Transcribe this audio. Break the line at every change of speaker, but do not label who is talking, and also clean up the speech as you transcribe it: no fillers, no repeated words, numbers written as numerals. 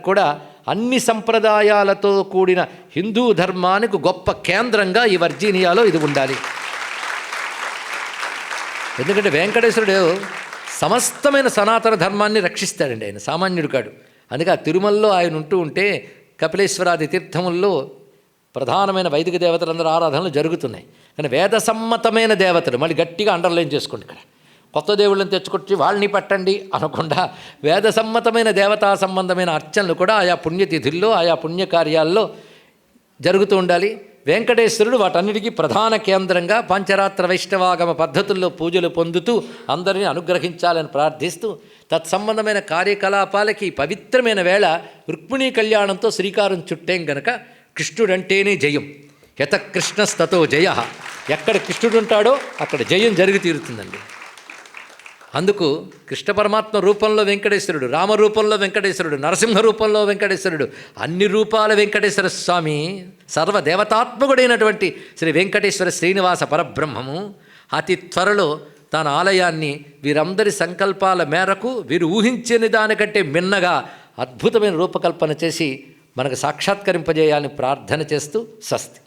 కూడా అన్ని సంప్రదాయాలతో కూడిన హిందూ ధర్మానికి గొప్ప కేంద్రంగా ఈ వర్జీనియాలో ఇది ఉండాలి. ఎందుకంటే వెంకటేశ్వరుడు సమస్తమైన సనాతన ధర్మాన్ని రక్షిస్తాడండి. ఆయన సామాన్యుడు కాడు. అందుకే ఆ తిరుమలలో ఆయన ఉంటూ ఉంటే కపిలేశ్వరాది తీర్థముల్లో ప్రధానమైన వైదిక దేవతలందరూ ఆరాధనలు జరుగుతున్నాయి. కానీ వేద సమ్మతమైన దేవతలు మళ్ళీ గట్టిగా అండర్లైన్ చేసుకోండి. ఇక్కడ కొత్త దేవుళ్ళని తెచ్చుకొచ్చి వాళ్ళని పట్టండి అనకుండా వేద సమ్మతమైన దేవతా సంబంధమైన అర్చనలు కూడా ఆయా పుణ్యతిథుల్లో ఆయా పుణ్యకార్యాల్లో జరుగుతూ ఉండాలి. వెంకటేశ్వరుడు వాటన్నిటికీ ప్రధాన కేంద్రంగా పంచరాత్ర వైష్ణవాగమ పద్ధతుల్లో పూజలు పొందుతూ అందరినీ అనుగ్రహించాలని ప్రార్థిస్తూ తత్సంబంధమైన కార్యకలాపాలకి పవిత్రమైన వేళ రుక్మిణీ కళ్యాణంతో శ్రీకారం చుట్టేం గనక కృష్ణుడంటేనే జయం. యత కృష్ణస్తతో జయ. ఎక్కడ కృష్ణుడు ఉంటాడో అక్కడ జయం జరిగి తీరుతుందండి. అందుకు కృష్ణ పరమాత్మ రూపంలో వెంకటేశ్వరుడు, రామరూపంలో వెంకటేశ్వరుడు, నరసింహ రూపంలో వెంకటేశ్వరుడు, అన్ని రూపాల వెంకటేశ్వర స్వామి, సర్వదేవతాత్మకుడైనటువంటి శ్రీ వెంకటేశ్వర శ్రీనివాస పరబ్రహ్మము అతి త్వరలో తన ఆలయాన్ని వీరందరి సంకల్పాల మేరకు వీరు ఊహించని దానికంటే మిన్నగా అద్భుతమైన రూపకల్పన చేసి మనకు సాక్షాత్కరింపజేయాలని ప్రార్థన చేస్తూ స్వస్తి.